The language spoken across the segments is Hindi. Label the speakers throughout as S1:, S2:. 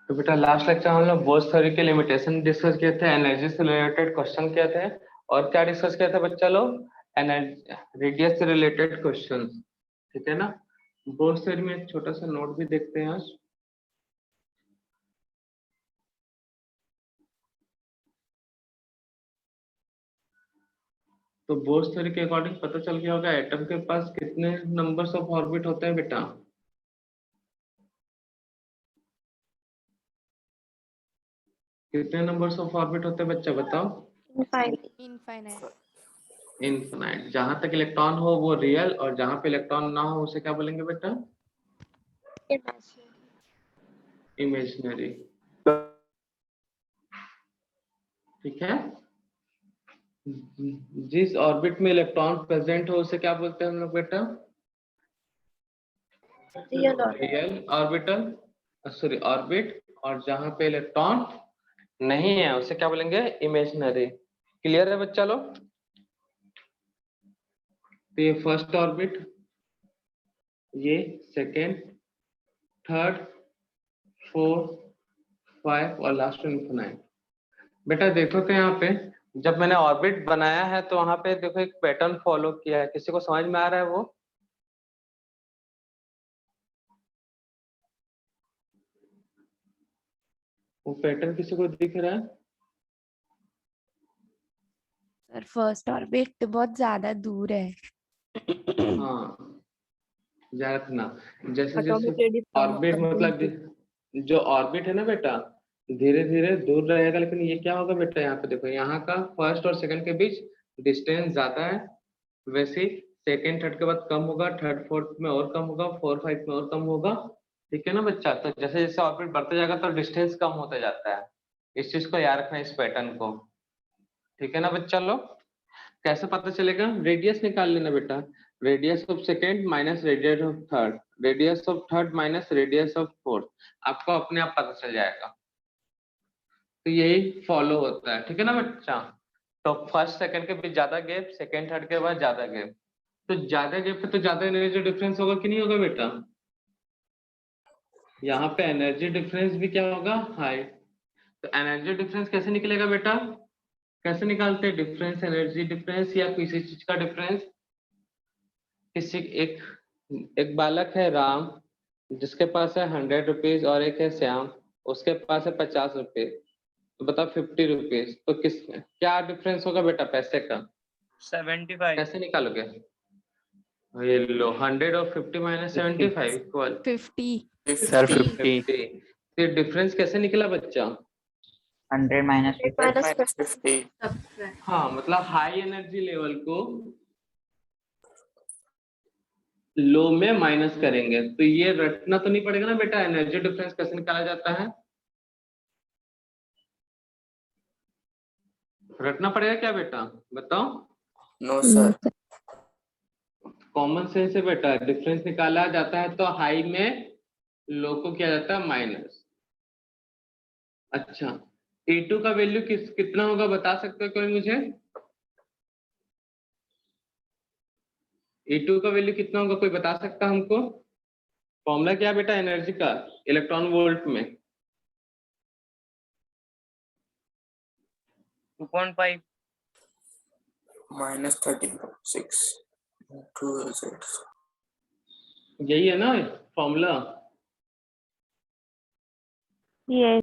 S1: तो बेटा लास्ट लेक्चर हम लोग बोस थ्योरी के लिमिटेशन डिस्कस किए थे, एनर्जी से रिलेटेड क्वेश्चन किए थे, और क्या डिस्कस किया था बच्चा लोग? एनर्जी, रेडियस से रिलेटेड क्वेश्चन। ठीक है ना? बोस थ्योरी में एक छोटा सा नोट भी देखते हैं आज। तो बोस थ्योरी के अकॉर्डिंग पता चल गया होगा एटम के पास कितने नंबर्स ऑफ ऑर्बिट होते हैं बेटा? कितने नंबर्स ऑफ ऑर्बिट होते हैं बच्चा बताओ?
S2: इनफाइनाइट।
S1: इनफिनाइट। जहां तक इलेक्ट्रॉन हो वो रियल, और जहां पे इलेक्ट्रॉन ना हो उसे क्या बोलेंगे बेटा? इमेजिनरी। ठीक है? जिस ऑर्बिट में इलेक्ट्रॉन प्रेजेंट हो उसे क्या बोलते हैं हम लोग बेटा? Real orbital, sorry orbit. और जहां पे इलेक्ट्रॉन नहीं है उसे क्या बोलेंगे? इमेजिनरी। क्लियर है बच्चा लोग? तो ये फर्स्ट ऑर्बिट, ये सेकेंड, थर्ड, फोर्थ, 5 और लास्ट इनफिनाइट। बेटा देखो तो यहाँ पे जब मैंने ऑर्बिट बनाया है तो वहां पे देखो एक पैटर्न फॉलो किया है। किसी को समझ में आ रहा है वो? वो पैटर्न किसी को दिख रहा है?
S2: सर फर्स्ट ऑर्बिट बहुत ज्यादा दूर है।
S1: हाँ, याद ना। जैसे जैसे ऑर्बिट मतलब जो ऑर्बिट है ना बेटा, धीरे धीरे दूर रहेगा। लेकिन ये क्या होगा बेटा, यहाँ पे देखो, यहाँ का फर्स्ट और सेकंड के बीच डिस्टेंस ज्यादा है, वैसे ही सेकंड थर्ड के बाद कम होगा, थर्ड फोर्थ में और कम होगा, फोर फाइव में और कम होगा। ठीक है ना बच्चा? तो जैसे जैसे ऑर्बिट बढ़ते जाएगा तो डिस्टेंस कम होता जाता है। इस चीज को याद रखना, इस पैटर्न को। ठीक है ना बच्चा लोग? कैसे पता चलेगा? रेडियस निकाल लेना बेटा। Radius of second minus radius of third, radius of third minus radius of fourth, आपको अपने आप पता चल जाएगा। तो यही फॉलो होता है। ठीक है ना बच्चा? तो फर्स्ट सेकंड के बीच ज्यादा गैप, सेकंड थर्ड के बाद ज्यादा गैप। तो ज्यादा गैप पे तो ज्यादा एनर्जी डिफरेंस होगा कि नहीं होगा बेटा? यहाँ पे एनर्जी डिफरेंस भी क्या होगा? हाई। तो एनर्जी डिफरेंस कैसे निकलेगा बेटा? कैसे निकालते हैं डिफरेंस? एनर्जी डिफरेंस या किसी चीज का डिफरेंस? किसी एक एक बालक है राम, जिसके पास है 100 रुपीज, और एक है श्याम, उसके पास है 50 रुपीज। तो बताओ 50 रुपीज, तो किस क्या डिफरेंस होगा बेटा पैसे का?
S3: 75।
S1: कैसे निकालोगे? ये लो, 100 और 50 माइनस 75 इक्वल
S2: 50।
S3: सर 50।
S1: 50। तो डिफरेंस कैसे निकला बच्चा?
S3: 100 माइनस 50।
S1: हाँ, मतलब हाई एनर्जी लेवल को लो में माइनस करेंगे। तो ये रटना तो नहीं पड़ेगा ना बेटा, एनर्जी डिफरेंस कैसे निकाला जाता है? रटना पड़ेगा क्या बेटा? बताओ।
S3: No sir.
S1: कॉमन सेंस है बेटा। डिफरेंस निकाला जाता है तो हाई में लो को किया जाता है माइनस। अच्छा, E2 का वैल्यू कितना होगा बता सकते हो कोई मुझे? E2 का वैल्यू कितना होगा, कोई बता सकता हमको? फॉर्मूला क्या बेटा एनर्जी का इलेक्ट्रॉन वोल्ट में?
S3: 2.5 माइनस 36 2Z।
S1: यही है ना फॉर्मूला?
S2: यस।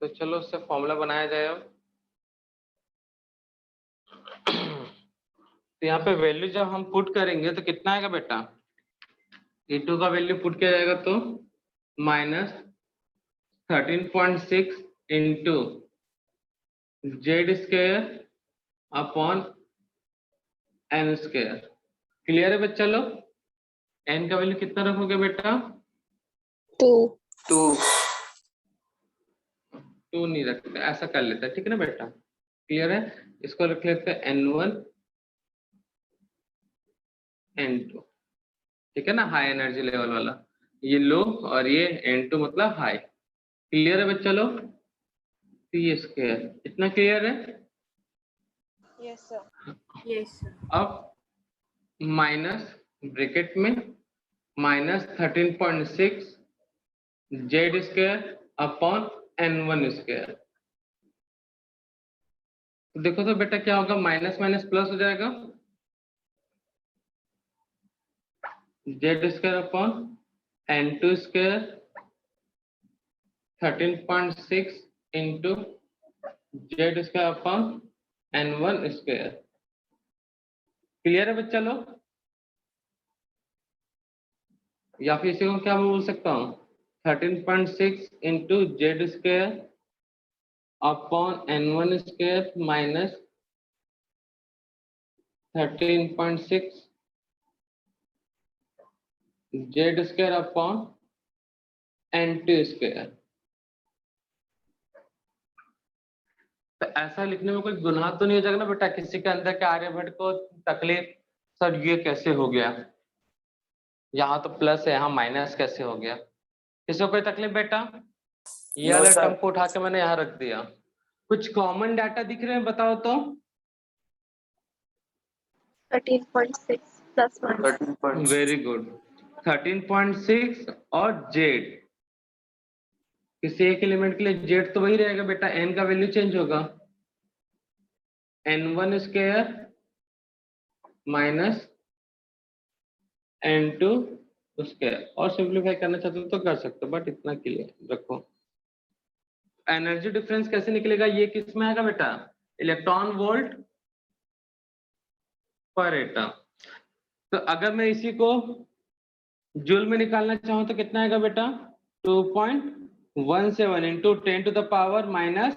S1: तो चलो उससे फॉर्मूला बनाया जाए अब। तो यहाँ पे वैल्यू जब हम पुट करेंगे तो कितना आएगा बेटा? E2 का वैल्यू पुट किया जाएगा तो minus 13.6 into Z² upon n²। Clear है बच्चा लोग? n का वैल्यू कितना रखोगे बेटा?
S3: 2
S1: 2 नहीं रखते, ऐसा कर लेते हैं। ठीक है ना बेटा? क्लियर है? इसको रख लेते हैं n1 n2। ठीक है ना? हाई एनर्जी लेवल वाला ये लो, और ये n2 मतलब हाई। क्लियर है बच्चा लोग? तो ये स्क्वायर इतना क्लियर है?
S2: Yes sir. Yes sir.
S1: अब माइनस ब्रैकेट में minus 13.6 Z square upon n1 square. तो देखो तो बेटा क्या होगा, माइनस माइनस प्लस हो जाएगा, Z square upon n2 square 13.6 into Z square upon n1 square. Clear है बच्चा लोग? या फिर इसी को क्या मैं बोल सकता हूँ, 13.6 into Z square upon n1 square minus 13.6 Z square upon n2 square. तो ऐसा लिखने में कोई गुनाह तो नहीं हो जाएगा ना बेटा किसी के अंदर के आर्यभट्ट को तकलीफ, सर ये कैसे हो गया, यहाँ तो प्लस है यहाँ माइनस कैसे हो गया, किसी को कोई तकलीफ बेटा? ये
S3: No,
S1: वाला
S3: sir.
S1: टर्म को उठा के मैंने यहाँ रख दिया। कुछ कॉमन डाटा दिख रहे हैं बताओ तो?
S4: 13.6 plus 1.
S3: 13.6.
S1: वेरी गुड, 13.6 और जेड, किसी एक एलिमेंट के लिए जेड तो वही रहेगा बेटा, एन का वैल्यू चेंज होगा, n1 square minus n2 square. और सिंप्लीफाई करना चाहते हो तो कर सकते हो, बट इतना क्लियर रखो। एनर्जी डिफरेंस कैसे निकलेगा, ये किस में आएगा बेटा, इलेक्ट्रॉन वोल्ट पर एटम। तो अगर मैं इसी को जूल में निकालना चाहूं तो कितना आएगा बेटा, 2.17 into 10 to the power minus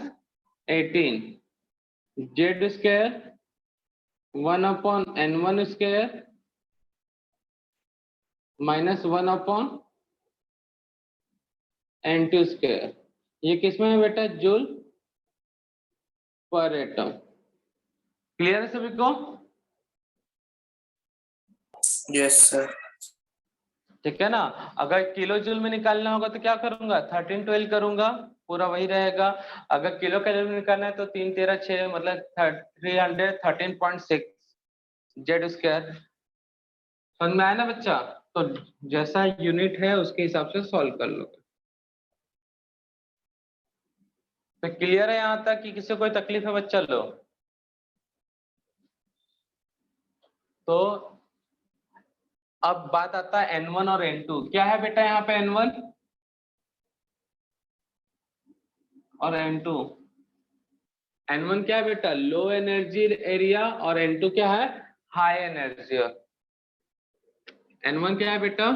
S1: 18 Z square 1 upon n1 square minus 1 upon n2 square. ये किसमें है बेटा, जूल पर एटम। क्लियर है सभी को?
S3: Yes, sir.
S1: ठीक है ना। अगर किलो जूल में निकालना होगा तो क्या करूंगा, 1312 करूंगा, पूरा वही रहेगा। अगर किलो कैलोरी में निकालना है तो 3 13 6 मतलब 313.6 जेड स्क्वायर। समझ में आया ना बच्चा? तो जैसा यूनिट है उसके हिसाब से सॉल्व कर लो। तो क्लियर है यहाँ तक कि किसी को कोई तकलीफ है बच्चा लोग? तो अब बात आता है n1 और n2। क्या है बेटा यहाँ पे n1 और n2? n1 क्या है बेटा, लो एनर्जी एरिया, और n2 क्या है, हाई एनर्जी। n1 क्या है बेटा,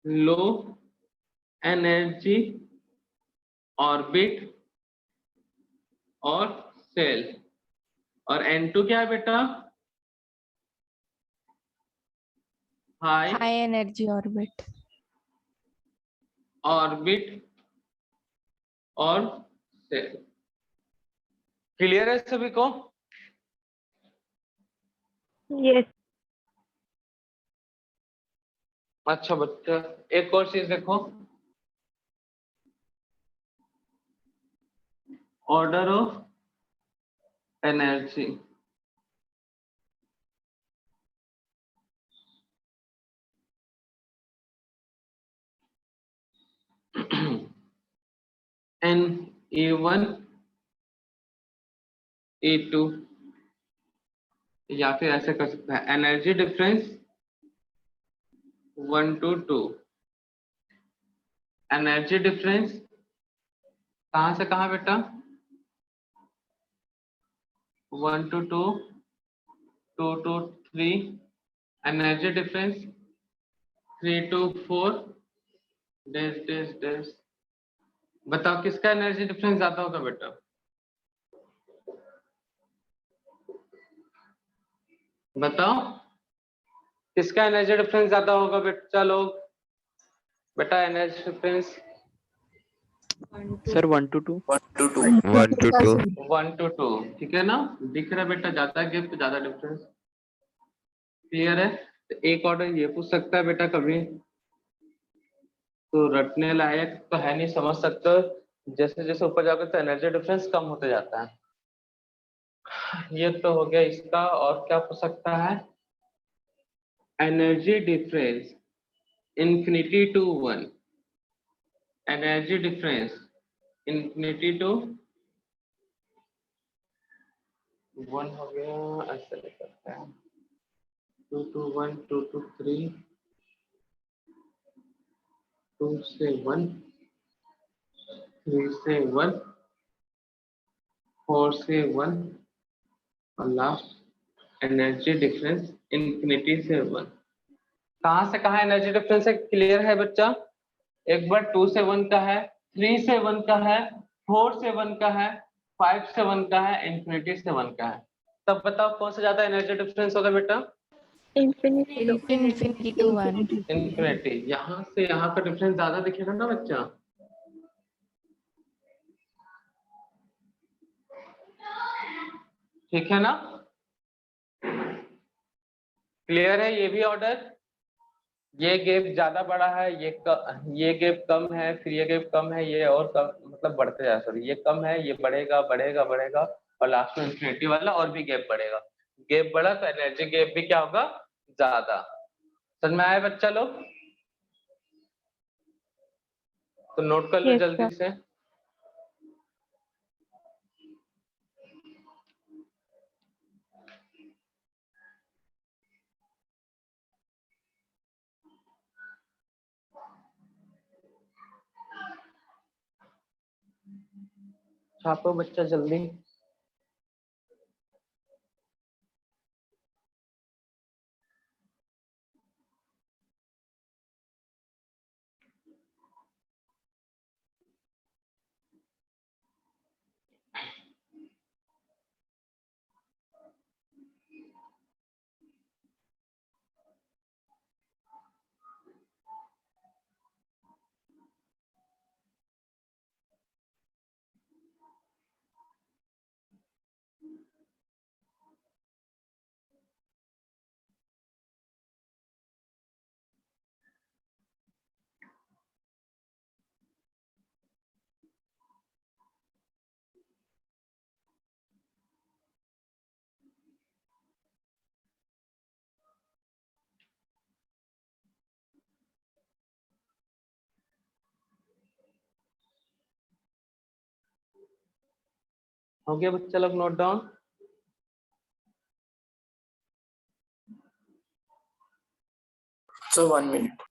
S1: लो एनर्जी ऑर्बिट और सेल, और n2 क्या है बेटा, हाई
S2: एनर्जी ऑर्बिट
S1: ऑर्बिट और सेल। क्लियर है सभी को?
S4: Yes.
S1: अच्छा बच्चा, एक और चीज देखो, order of energy. n e1 e2, या फिर ऐसे कर सकते हैं energy difference 1 to 2। Energy difference कहां से कहां बेटा, 1 to 2, 2 to 3, energy difference 3 to 4 dash dash dash. बताओ किसका एनर्जी डिफरेंस ज्यादा होगा बेटा? बताओ किसका एनर्जी डिफरेंस ज्यादा होगा बच्चा लोग? बेटा energy difference
S5: sir 1 to 2
S3: 1 to 2.
S5: 1 to 2
S1: 1 to 2, ठीक है ना, दिख रहा है बेटा, ज्यादा गैप तो ज्यादा डिफरेंस। क्लियर है? तो एक ऑर्डर ये पूछ सकता है बेटा कभी, तो रटने लायक तो है नहीं, समझ सकते हो। जैसे जैसे ऊपर जाकर तो एनर्जी डिफरेंस कम होते जाता है। ये तो हो गया इसका, और क्या पूछ सकता है, energy difference infinity to 1। Energy difference infinity to 1 हो गया, ऐसे लिख सकते हैं 2 to 1, 2 to 3, 2 से 1, 3 से 1, 4 से 1 और लास्ट एनर्जी डिफरेंस इंफिनिटी से 1। कहां से कहां एनर्जी डिफरेंस है, क्लियर है बच्चा? एक बार 2 से 1 का है, 3 से 1 का है, 4 से 1 का है, 5 से 1 का है, इंफिनिटी से 1 का है। तब बताओ कौन सा ज्यादा एनर्जी डिफरेंस होगा बेटा?
S4: Infinity.
S2: Infinity to 1.
S1: इंफिनिटी। यहाँ से यहाँ का डिफरेंस ज्यादा दिखेगा ना बच्चा? ठीक है ना? क्लियर है? ये भी ऑर्डर, ये गैप ज्यादा बड़ा है, ये गैप कम है, फिर ये गैप कम है, ये और कम, मतलब बढ़ते जाए, सॉरी ये कम है, ये बढ़ेगा बढ़ेगा बढ़ेगा और लास्ट में इंफिनिटी वाला और भी गैप बढ़ेगा। गैप बढ़ा तो एनर्जी गैप भी क्या होगा? ज्यादा। समझ में आया बच्चा लोग? तो नोट कर लो
S4: Yes,
S1: जल्दी
S4: sir.
S1: से। छापो बच्चा जल्दी। हो गया बच्चा लोग नोट डाउन?
S3: So 1 minute.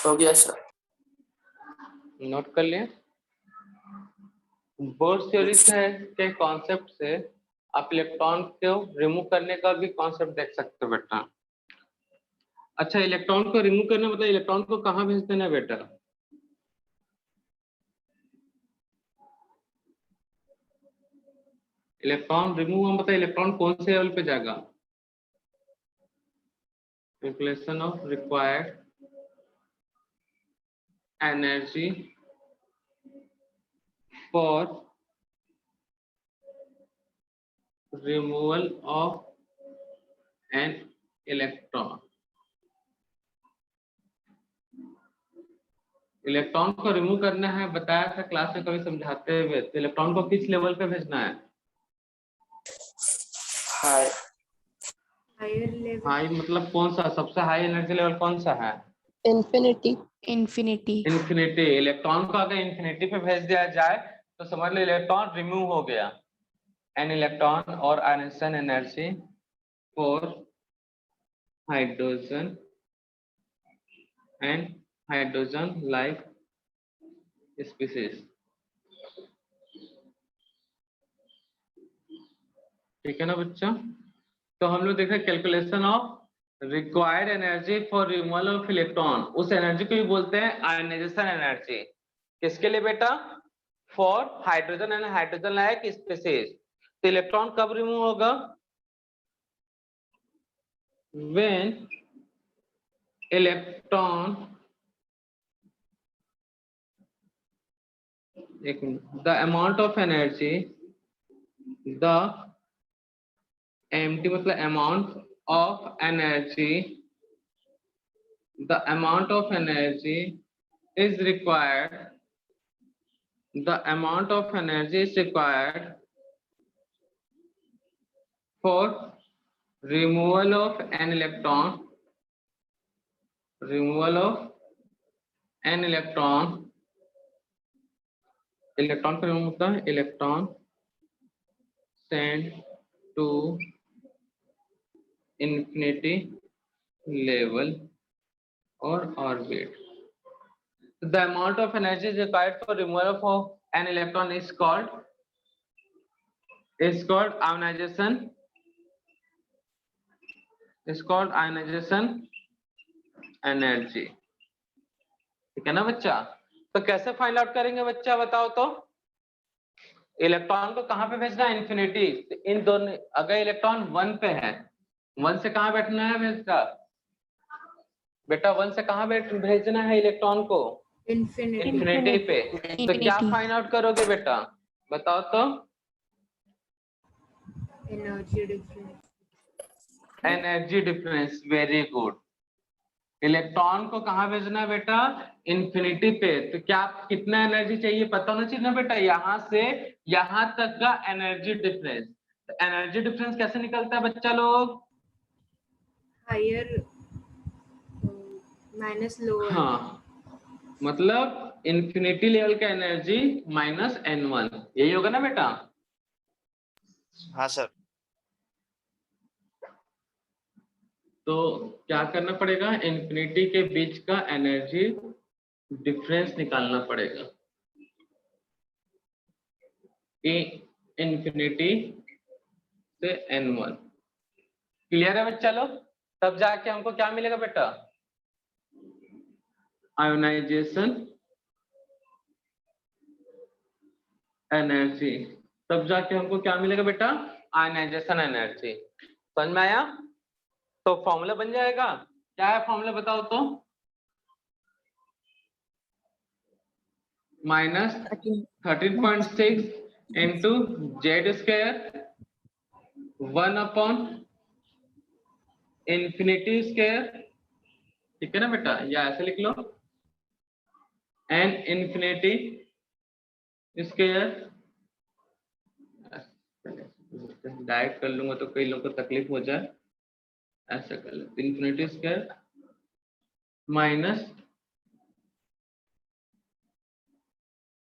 S3: हो गया सर।
S1: नोट कर लिए? बोर्ड थ्योरी के कॉन्सेप्ट से आप इलेक्ट्रॉन को रिमूव करने का भी कॉन्सेप्ट देख सकते हो बेटा। अच्छा, इलेक्ट्रॉन को रिमूव करना मतलब इलेक्ट्रॉन को कहाँ भेज देना बेटा? इलेक्ट्रॉन रिमूव मतलब इलेक्ट्रॉन कौन से लेवल पे जाएगा? Calculation of required energy for removal of an electron. Electron को रिमूव करना है, बताया था क्लास में कभी समझाते हुए। तो इलेक्ट्रॉन को किस लेवल पे भेजना है?
S3: हाय।
S1: हाई मतलब कौन सा? सबसे हाई एनर्जी लेवल कौन सा है?
S4: Infinity.
S2: Infinity.
S1: इंफिनिटी। इलेक्ट्रॉन को अगर इंफिनिटी पे भेज दिया जाए तो समझ लो इलेक्ट्रॉन रिमूव हो गया। an electron or ionization energy for hydrogen and hydrogen like species. ठीक है ना बच्चा? तो हम लोग देखा calculation of required energy for removal of electron, उस एनर्जी को भी बोलते हैं आयनाइजेशन एनर्जी। किसके लिए बेटा? For hydrogen and hydrogen like species. तो इलेक्ट्रॉन कब रिमूव होगा? When electron, the amount of energy, the empty मतलब amount of energy, the amount of energy is required, the amount of energy is required for removal of an electron, removal of an electron, electron का रिमूव होता है, electron sent to infinity level or orbit. The amount of energy is required for removal of an electron is called ionization, is called ionization energy। ठीक है ना बच्चा? तो कैसे फाइंड आउट करेंगे बच्चा बताओ तो? इलेक्ट्रॉन को कहां पे भेजना है? इन्फिनिटी। तो इन दोनों, अगर इलेक्ट्रॉन 1 पे है, 1 से कहां बैठना है बेटा 1 से कहां भेजना है इलेक्ट्रॉन को? इन्फिनिटी पे। तो क्या फाइंड आउट करोगे बेटा बताओ तो? Energy difference. Very good. Electron को कहां भेजना है बेटा? इन्फिनिटी पे। तो क्या कितना एनर्जी चाहिए पता होना चाहिए ना बेटा, यहां से यहां तक का एनर्जी डिफरेंस। तो एनर्जी डिफरेंस कैसे निकलता है बच्चा लोग?
S5: Higher minus lower.
S1: हाँ, मतलब इन्फिनिटी लेवल का एनर्जी माइनस n1, यही होगा ना बेटा?
S6: हाँ सर।
S1: तो क्या करना पड़ेगा? इन्फिनिटी के बीच का एनर्जी डिफरेंस निकालना पड़ेगा। इन्फिनिटी से n1। क्लियर है बच्चा लोग? तब जाके हमको क्या मिलेगा बेटा? Ionisation energy. तब जाके हमको क्या मिलेगा बेटा? Ionisation energy. समझ में आया? तो फॉर्मूला बन जाएगा। क्या है फॉर्मूला बताओ तो? Minus 13.6 into Z square 1 upon infinity square. ठीक है ना बेटा? या ऐसे लिख लो, एन इन्फिनिटी स्क्वायर। डायरेक्ट कर लूंगा तो कई लोगों को तकलीफ हो जाए, ऐसा कर लो, infinity square minus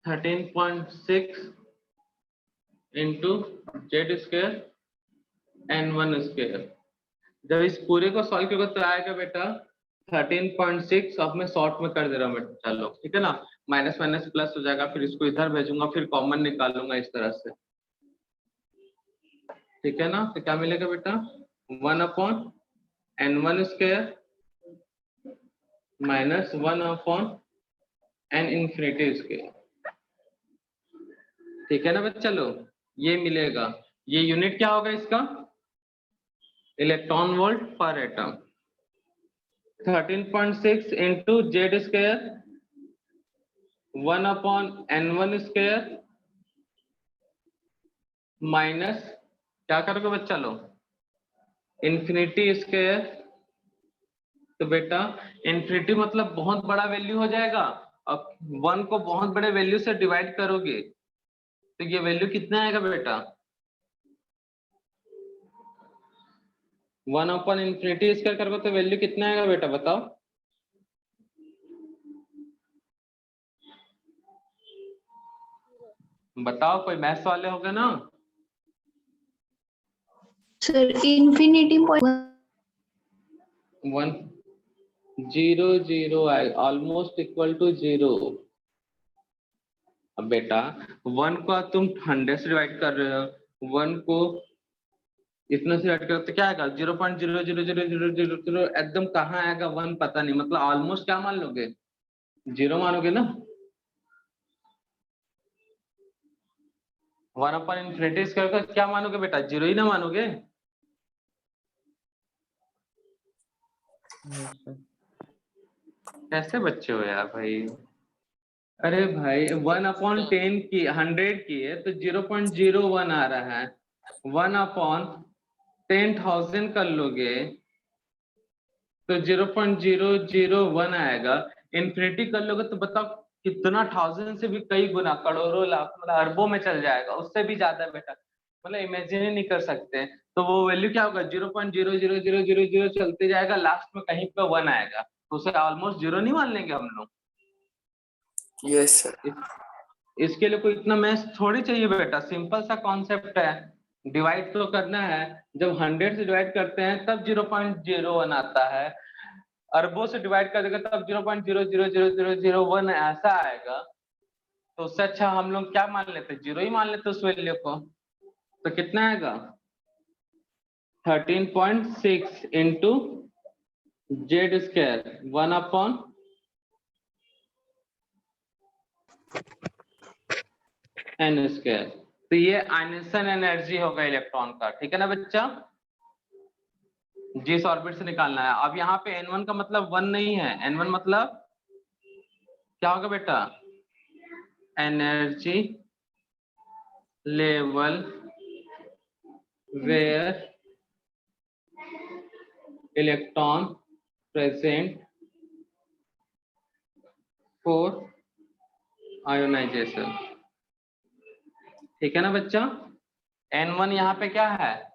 S1: 13.6 into Z square n1 square. जब इस पूरे को सॉल्व करोगे तो आएगा बेटा 13.6। अब मैं शॉर्ट में कर दे रहा हूँ बेटा लोग, ठीक है ना? माइनस माइनस प्लस हो जाएगा, फिर इसको इधर भेजूंगा, फिर कॉमन निकालूंगा इस तरह से। ठीक है ना? तो क्या मिलेगा बेटा? 1 upon n1 square minus 1 upon n infinity square. ठीक है ना बच्चा लोग? ये मिलेगा। ये यूनिट क्या होगा इसका? इलेक्ट्रॉन वोल्ट पर atom. 13.6 into Z square 1 upon n1 square minus क्या करोगे बच्चा लोग? Infinity square. तो बेटा इन्फिनिटी मतलब बहुत बड़ा वैल्यू हो जाएगा, अब 1 को बहुत बड़े वैल्यू से डिवाइड करोगे तो ये वैल्यू कितना आएगा बेटा? 1 अपॉन इन्फिनिटी स्क्वायर करोगे तो वैल्यू कितना आएगा बेटा बताओ? बताओ, कोई मैथ्स वाले होंगे ना?
S4: Sir, infinity point
S1: 1 0 0 आए ऑलमोस्ट इक्वल टू 0। अब बेटा 1 को तुम 100 से डिवाइड कर रहे हो, 1 को इतना से डिवाइड करो तो क्या आएगा 0.0000000 एकदम कहाँ आएगा 1 पता नहीं, मतलब ऑलमोस्ट क्या मान लोगे 0 मानोगे ना। 1/∞ स्क्वायर का क्या मानोगे बेटा 0 ही ना मानोगे। कैसे बच्चे हो यार भाई। अरे भाई 1/10 की 100 की है तो 0.01 आ रहा है, 1/10,000 कर लोगे तो 0.001 आएगा। इन्फिनिटी कर लोगे तो बताओ कितना, 1000 से भी कई गुना, करोड़ों लाख मतलब अरबों में चल जाएगा, उससे भी ज्यादा बेटा, मतलब इमेजिन ही नहीं कर सकते। तो वो वैल्यू क्या होगा 0.00000 चलते जाएगा, लास्ट में कहीं पे 1 आएगा, तो उसे ऑलमोस्ट 0 नहीं मान लेंगे हम लोग।
S3: Yes, sir.
S1: इसके लिए कोई इतना मैथ्स थोड़ी चाहिए बेटा, सिंपल सा कॉन्सेप्ट है, डिवाइड तो करना है। जब 100 से डिवाइड करते हैं तब 0.01 आता है, अरबों से डिवाइड कर देगा तब 0.0000001 ऐसा आएगा। तो उससे अच्छा हम लोग क्या मान लेते, 0 ही मान लेते उस वैल्यू को। तो कितना आएगा 13.6 इंटू जेड स्क्वायर 1/n²। तो ये आयनेशन एनर्जी होगा इलेक्ट्रॉन का, ठीक है ना बच्चा। जिस ऑर्बिट से निकालना है। अब यहाँ पे n1 का मतलब 1 नहीं है, n1 मतलब क्या होगा बेटा energy level where electron present for ionisation, ठीक है ना बच्चा। n1 यहाँ पे क्या है,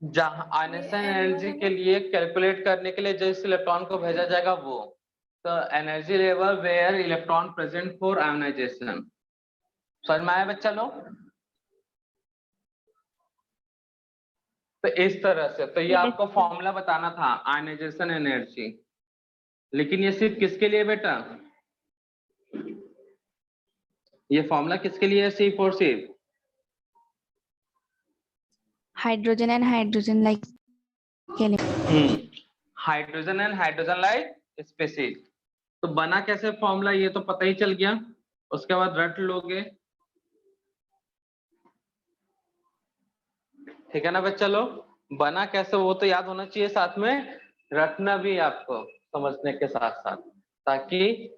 S1: जहां आयनेशन एनर्जी के लिए कैलकुलेट करने के लिए जिस इलेक्ट्रॉन को भेजा जाएगा वो, तो energy level where electron present for ionisation. समझ में आया बच्चा लोग। तो इस तरह से, तो ये आपको फॉर्मूला बताना था आयनाइजेशन एनर्जी, लेकिन ये सिर्फ किसके लिए बेटा, ये फॉर्मूला किसके लिए है, सिर्फ और सिर्फ
S2: Hydrogen and hydrogen like
S1: hydrogen and hydrogen like species. तो बना कैसे फॉर्मूला ये तो पता ही चल गया, उसके बाद रट लोगे, ठीक है ना बच्चा लोग। बना कैसे वो तो याद होना चाहिए, साथ में रटना भी आपको समझने के साथ साथ, ताकि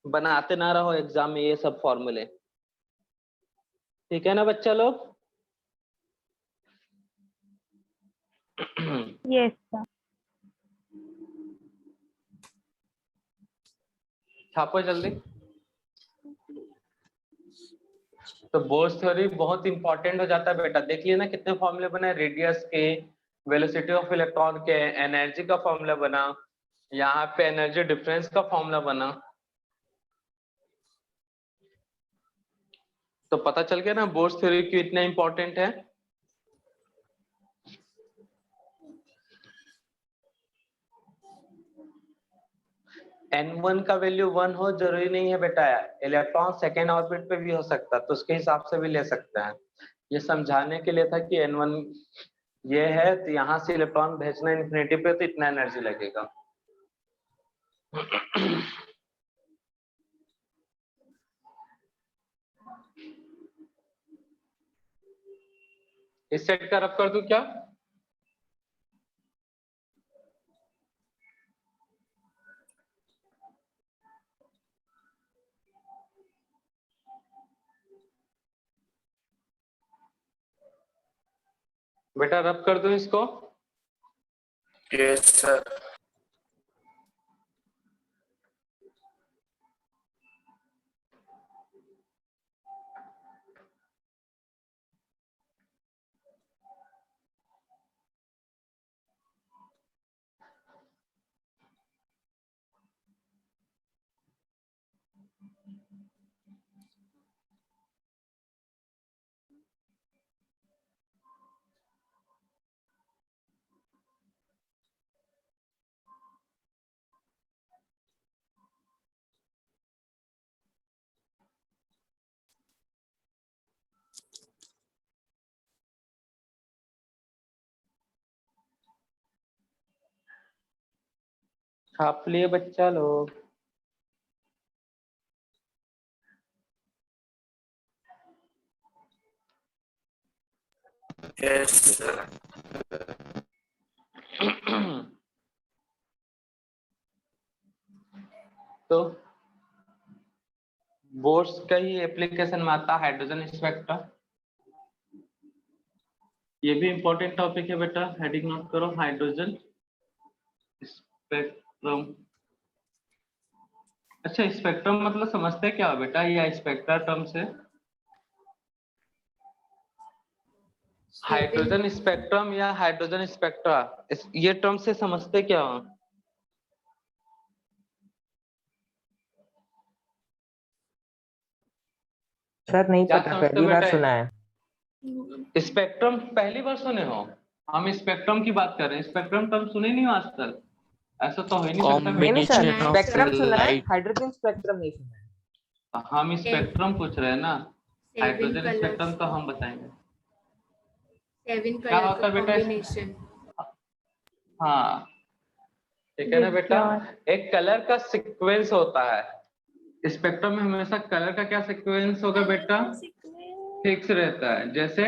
S1: बनाते ना रहो एग्जाम में ये सब फॉर्मूले, ठीक है ना बच्चा लोग।
S4: yes sir.
S1: छापो जल्दी। तो बोर्स थ्योरी बहुत इंपॉर्टेंट हो जाता है बेटा, देखिए ना कितने फॉर्मूले बने, रेडियस के, वेलोसिटी ऑफ इलेक्ट्रॉन के, एनर्जी का फॉर्मूला बना, यहाँ पे एनर्जी डिफरेंस का फॉर्मूला बना। तो पता चल गया ना बोर्स थ्योरी क्यों इतना इंपॉर्टेंट है। n1 का वैल्यू 1 हो जरूरी नहीं है बेटा, इलेक्ट्रॉन सेकेंड ऑर्बिट पे भी हो सकता है, तो उसके हिसाब से भी ले सकते हैं। ये समझाने के लिए था कि n1 ये है, तो यहाँ से इलेक्ट्रॉन भेजना इन्फिनिटी पे तो इतना एनर्जी लगेगा। इस सेट का रब कर दूं क्या, बेटा रब कर दूं इसको।
S3: Yes, sir.
S1: छाप लिए बच्चा लोग।
S3: Yes, sir.
S1: तो बोर्ड्स का ही एप्लीकेशन में आता है हाइड्रोजन स्पेक्ट्रम। ये भी इंपॉर्टेंट टॉपिक है बेटा, हेडिंग नोट करो, हाइड्रोजन स्पेक्ट्रम। अच्छा, स्पेक्ट्रम मतलब समझते क्या हो बेटा, या स्पेक्ट्रा टर्म से? हाइड्रोजन स्पेक्ट्रम या हाइड्रोजन स्पेक्ट्रा, ये टर्म से समझते क्या हो?
S7: सर नहीं
S1: क्या
S7: पता,
S1: समझते
S7: पहली बार
S1: बेटा?
S7: सुना है।
S1: स्पेक्ट्रम पहली बार सुने हो? हम स्पेक्ट्रम की बात कर रहे हैं, स्पेक्ट्रम टर्म सुने नहीं हो आज तक? ऐसा तो हो ही नहीं सकता
S7: नहीं
S1: बेटा।
S7: सर,
S5: Combination of
S7: स्पेक्ट्रम सुना है,
S6: light.
S7: हाइड्रोजन स्पेक्ट्रम नहीं सुना है।
S1: हम स्पेक्ट्रम पूछ रहे हैं ना,
S5: 7
S1: हाइड्रोजन स्पेक्ट्रम
S5: colors.
S1: तो हम बताएंगे
S5: 7
S1: क्या
S5: color
S1: होता
S5: का
S1: है बेटा?
S5: combination.
S1: हाँ ठीक है ना बेटा, एक कलर का सीक्वेंस होता है। स्पेक्ट्रम में हमेशा कलर का क्या सीक्वेंस होगा बेटा? फिक्स रहता है। जैसे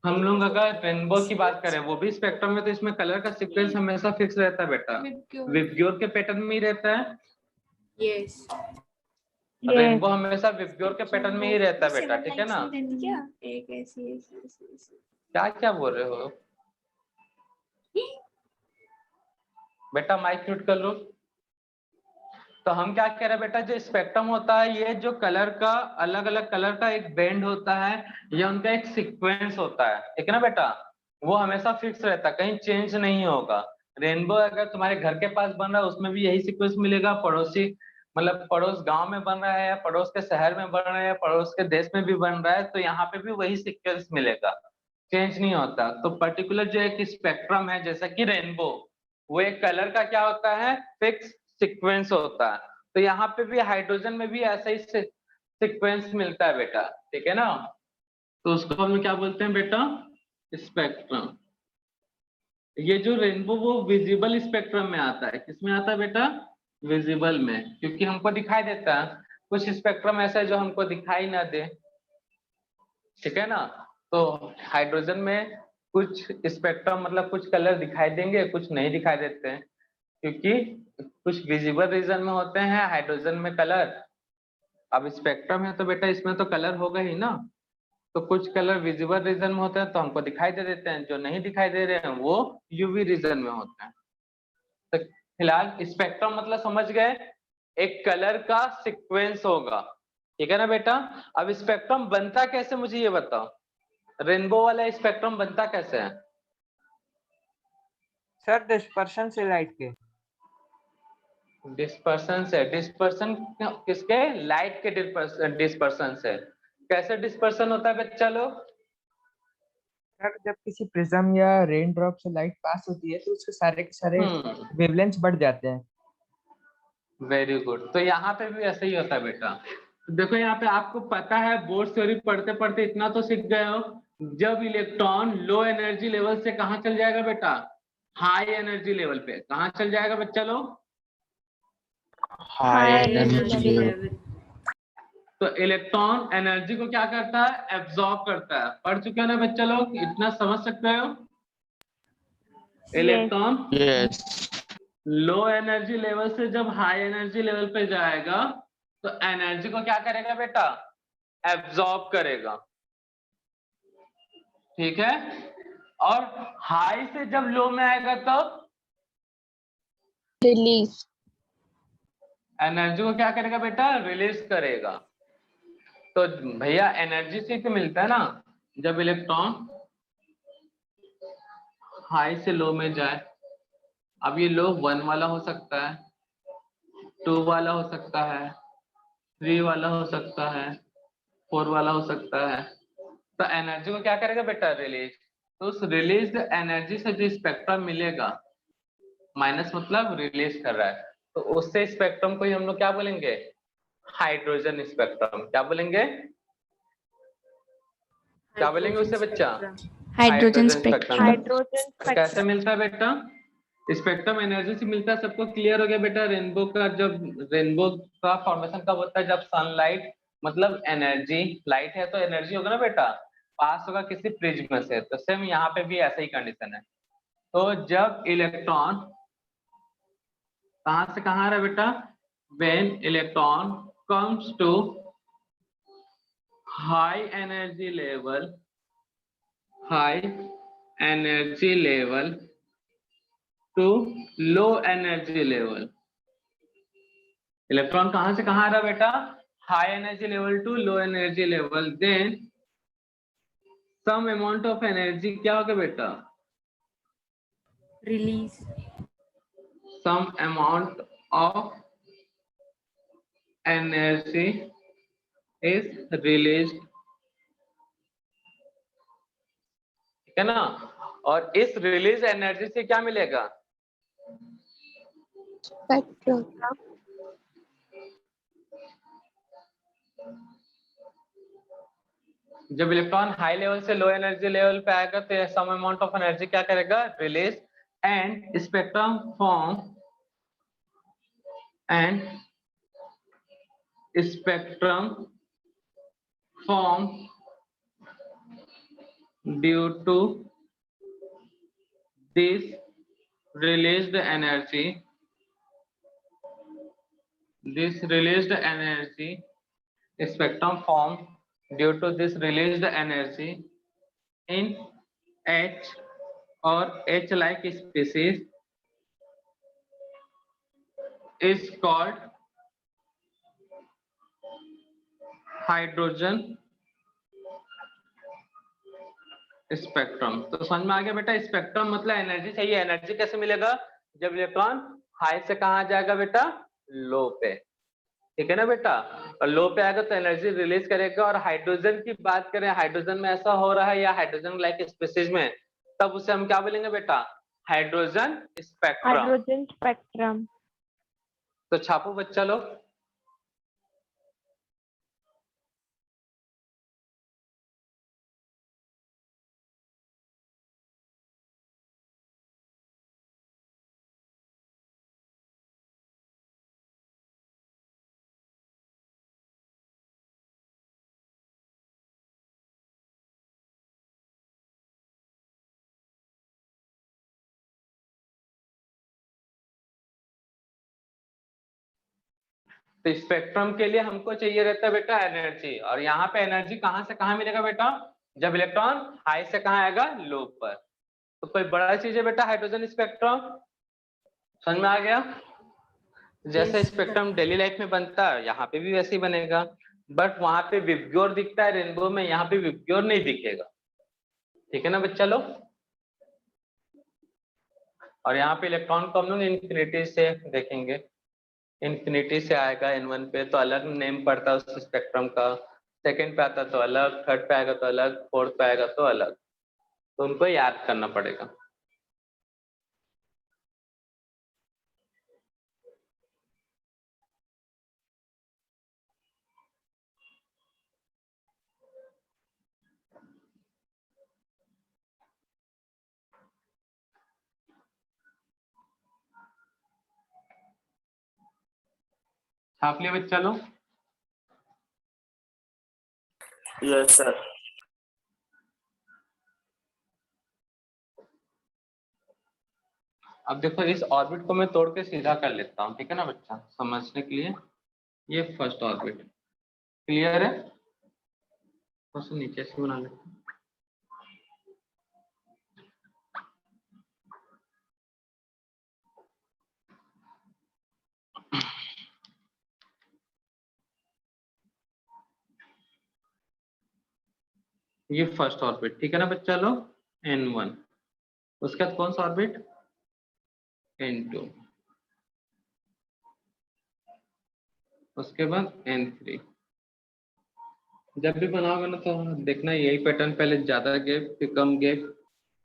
S1: हम लोग अगर रेनबो की बात करें, वो भी स्पेक्ट्रम में, तो इसमें कलर का सीक्वेंस हमेशा फिक्स रहता है बेटा, विबग्योर के पैटर्न में ही रहता है।
S5: Yes.
S1: रेनबो हमेशा विबग्योर के पैटर्न में ही रहता है बेटा, ठीक है ना?
S2: एक ऐसी
S1: क्या क्या बोल रहे हो बेटा, माइक म्यूट कर लो। तो हम क्या कह रहे हैं बेटा, जो स्पेक्ट्रम होता है, ये जो कलर का, अलग अलग कलर का एक बैंड होता है, ये उनका एक सीक्वेंस होता है, ठीक है ना बेटा? वो हमेशा फिक्स रहता है, कहीं चेंज नहीं होगा। रेनबो अगर तुम्हारे घर के पास बन रहा है, उसमें भी यही सीक्वेंस मिलेगा। पड़ोसी मतलब पड़ोस गांव में बन रहा है, या पड़ोस के शहर में बन रहा है, या पड़ोस के देश में भी बन रहा है, तो यहाँ पे भी वही सीक्वेंस मिलेगा, चेंज नहीं होता। तो पर्टिकुलर जो एक स्पेक्ट्रम है, जैसा कि रेनबो, वो एक कलर का क्या होता है? फिक्स सीक्वेंस होता है। तो यहाँ पे भी हाइड्रोजन में भी ऐसा ही सीक्वेंस मिलता है बेटा, ठीक है ना? तो उसको हम क्या बोलते हैं बेटा? स्पेक्ट्रम। ये जो रेनबो, वो विजिबल स्पेक्ट्रम में आता है। किसमें आता है बेटा? विजिबल में, क्योंकि हमको दिखाई देता है। कुछ स्पेक्ट्रम ऐसा है जो हमको दिखाई ना दे, ठीक है ना? तो हाइड्रोजन में कुछ स्पेक्ट्रम मतलब कुछ कलर दिखाई देंगे, कुछ नहीं दिखाई देते हैं, क्योंकि कुछ विजिबल रीजन में होते हैं हाइड्रोजन में कलर। अब स्पेक्ट्रम है तो बेटा इसमें तो कलर होगा ही ना, तो कुछ कलर विजिबल रीजन में होते हैं तो हमको दिखाई दे देते हैं, जो नहीं दिखाई दे रहे हैं वो यूवी रीजन में होते हैं। तो फिलहाल स्पेक्ट्रम मतलब समझ गए, एक कलर का सीक्वेंस होगा, ठीक है ना बेटा? अब स्पेक्ट्रम बनता कैसे, मुझे ये बताओ, रेनबो वाला स्पेक्ट्रम बनता कैसे है?
S7: सर डिस्पर्शन से लाइट के।
S1: डिस्पर्सन से। डिस्पर्सन किसके? लाइट के डिस्पर्सन से। कैसे डिस्पर्सन होता है बच्चा लोग?
S7: सर जब किसी प्रिज्म या रेन ड्रॉप से लाइट पास होती है तो उसके सारे के सारे वेवलेंथ्स बढ़ जाते हैं।
S1: Very good. तो यहाँ पे भी ऐसे ही होता है बेटा। देखो यहाँ पे आपको पता है, बोर्ड थ्योरी पढ़ते पढ़ते इतना तो सीख गए हो, जब इलेक्ट्रॉन लो एनर्जी लेवल से कहाँ चल जाएगा बेटा? हाई एनर्जी लेवल पे। कहाँ चल जाएगा बच्चा लोग?
S6: High
S5: Energy
S6: energy.
S5: level.
S1: तो इलेक्ट्रॉन एनर्जी को क्या करता है? एब्जॉर्ब करता है। पढ़ चुके हो ना बच्चा लोग, इतना समझ सकते हो? Electron
S6: Yes.
S1: लो एनर्जी लेवल से जब हाई एनर्जी लेवल पे जाएगा तो एनर्जी को क्या करेगा बेटा? एब्जॉर्ब करेगा, ठीक है? और हाई से जब लो में आएगा तब
S4: रिलीज।
S1: एनर्जी को क्या करेगा बेटा? रिलीज करेगा। तो भैया एनर्जी से तो मिलता है ना, जब इलेक्ट्रॉन हाई से लो में जाए। अब ये लो 1 वाला हो सकता है, 2 वाला हो सकता है, 3 वाला हो सकता है, 4 वाला हो सकता है। तो एनर्जी को क्या करेगा बेटा? रिलीज। तो उस रिलीज एनर्जी से जो स्पेक्ट्रम मिलेगा, माइनस मतलब रिलीज कर रहा है, तो उससे स्पेक्ट्रम को ही हम लोग क्या बोलेंगे? Hydrogen spectrum. क्या बोलेंगे? क्या बोलेंगे उससे बच्चा?
S2: Hydrogen spectrum.
S1: तो कैसे मिलता है बेटा? स्पेक्ट्रम एनर्जी से मिलता है, सबको क्लियर हो गया बेटा। रेनबो का जब रेनबो का फॉर्मेशन कब होता है, जब सनलाइट मतलब एनर्जी, लाइट है तो एनर्जी होगा ना बेटा, पास होगा किसी प्रिज्म से। तो सेम यहाँ पे भी ऐसा ही कंडीशन है। तो जब इलेक्ट्रॉन कहां से कहां आ रहा है बेटा, when electron comes to high energy level, high energy level to low energy level. Electron कहां से कहां आ रहा है बेटा, high energy level to low energy level, then some amount of energy क्या होगा बेटा,
S5: Release.
S1: some amount of energy is released, ठीक है ना। और इस रिलीज एनर्जी से क्या मिलेगा,
S2: स्पेक्ट्रम।
S1: जब इलेक्ट्रॉन हाई लेवल से लो एनर्जी लेवल पे आएगा तो सम अमाउंट ऑफ एनर्जी क्या करेगा, release, and spectrum form, and spectrum form due to this released energy, this released energy, spectrum form due to this released energy in H or H-like species is called hydrogen spectrum. तो समझ में आ गया बेटा, स्पेक्ट्रम मतलब एनर्जी चाहिए। एनर्जी कैसे मिलेगा, जब इलेक्ट्रॉन हाई से कहां जाएगा बेटा, लो पे, ठीक है ना बेटा। और लो पे आएगा तो एनर्जी रिलीज करेगा। और हाइड्रोजन की बात करें, हाइड्रोजन में ऐसा हो रहा है या हाइड्रोजन लाइक स्पीसीज में, तब उसे हम क्या बोलेंगे बेटा, हाइड्रोजन स्पेक्ट्रम।
S2: Hydrogen spectrum.
S1: तो छापो बच्चा लोग। तो स्पेक्ट्रम के लिए हमको चाहिए रहता है बेटा एनर्जी। और यहाँ पे एनर्जी कहाँ से कहाँ मिलेगा बेटा, जब इलेक्ट्रॉन हाई से कहाँ आएगा, लो पर। तो कोई बड़ा चीज है बेटा हाइड्रोजन स्पेक्ट्रम, समझ में आ गया। जैसे
S5: Yes,
S1: स्पेक्ट्रम डेली लाइफ में बनता है, यहाँ पे भी वैसे ही बनेगा। बट वहां पे विबग्योर दिखता है रेनबो में, यहाँ पे विबग्योर नहीं दिखेगा, ठीक है ना बच्चा लोग। और यहाँ पे इलेक्ट्रॉन को हम लोग इन्फिनिटी से देखेंगे, इन्फिनिटी से आएगा N1 पे तो अलग नेम पड़ता है उस स्पेक्ट्रम का, सेकंड पे आता तो अलग, थर्ड पे आएगा तो अलग, फोर्थ पे आएगा तो अलग। तो उनको याद करना पड़ेगा। छाप लिया बच्चा लोग।
S3: Yes, sir.
S1: अब देखो इस ऑर्बिट को मैं तोड़ के सीधा कर लेता हूँ, ठीक है ना बच्चा, समझने के लिए। ये फर्स्ट ऑर्बिट क्लियर है, बस नीचे से बना लेते हैं। ये फर्स्ट ऑर्बिट, ठीक है ना बच्चा लोग, N1। उसके बाद कौन सा ऑर्बिट, N2, उसके बाद N3। जब भी बनाओगे ना तो देखना यही पैटर्न, पहले ज्यादा गैप, फिर कम गैप,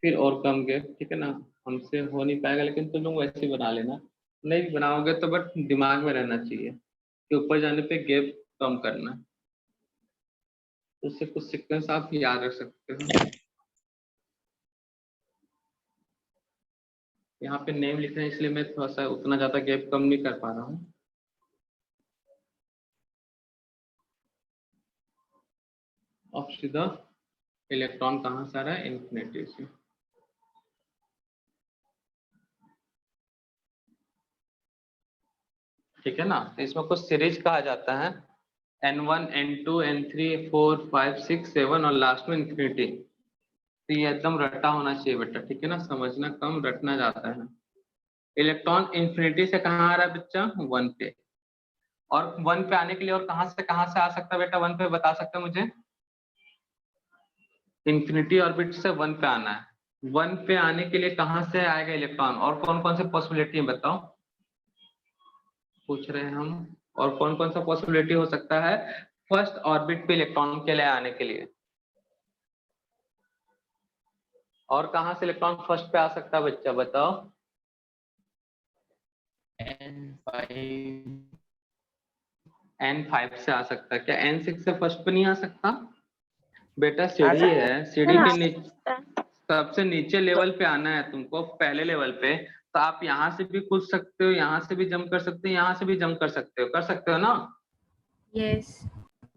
S1: फिर और कम गैप, ठीक है ना। हमसे हो नहीं पाएगा, लेकिन तुम लोग वैसे ही बना लेना। नहीं भी बनाओगे तो बट दिमाग में रहना चाहिए कि ऊपर जाने पे गैप कम करना, उससे कुछ सीक्वेंस आप याद रख सकते हो। यहाँ पे नेम लिख रहे हैं इसलिए मैं थोड़ा सा उतना ज्यादा गैप कम नहीं कर पा रहा हूँ। अब सीधा इलेक्ट्रॉन कहाँ से आ रहा है, इन्फिनिटी से। ठीक है ना, तो इसमें कुछ सीरीज कहा जाता है, n1 n2 n3 4 5 6 7 और लास्ट में इन्फिनिटी। तो ये एकदम रट्टा होना चाहिए बेटा, ठीक है ना, समझना कम रटना जाता है। इलेक्ट्रॉन इन्फिनिटी से कहाँ आ रहा है बच्चा, 1 पे, और 1 पे आने के लिए और कहाँ से आ सकता है बेटा, 1 पे बता सकते हैं मुझे? इन्फिनिटी ऑर्बिट से 1 पे आना है। 1 पे आने के लिए कहाँ से आएगा इलेक्ट्रॉन, और कौन कौन से पॉसिबिलिटी है बताओ, पूछ रहे हैं हम। और कौन कौन सा पॉसिबिलिटी हो सकता है फर्स्ट ऑर्बिट पे इलेक्ट्रॉन के लिए आने के लिए, और कहाँ से इलेक्ट्रॉन फर्स्ट पे आ सकता है बच्चा बताओ? n5 से आ सकता है क्या, n6 से फर्स्ट पे नहीं आ सकता बेटा? सीढ़ी है, सीढ़ी के नीचे सबसे नीचे लेवल पे आना है तुमको, पहले लेवल पे। तो आप यहाँ से भी कूद सकते हो, यहाँ से भी जंप कर सकते हो, यहाँ से भी जंप कर सकते हो ना?
S5: Yes.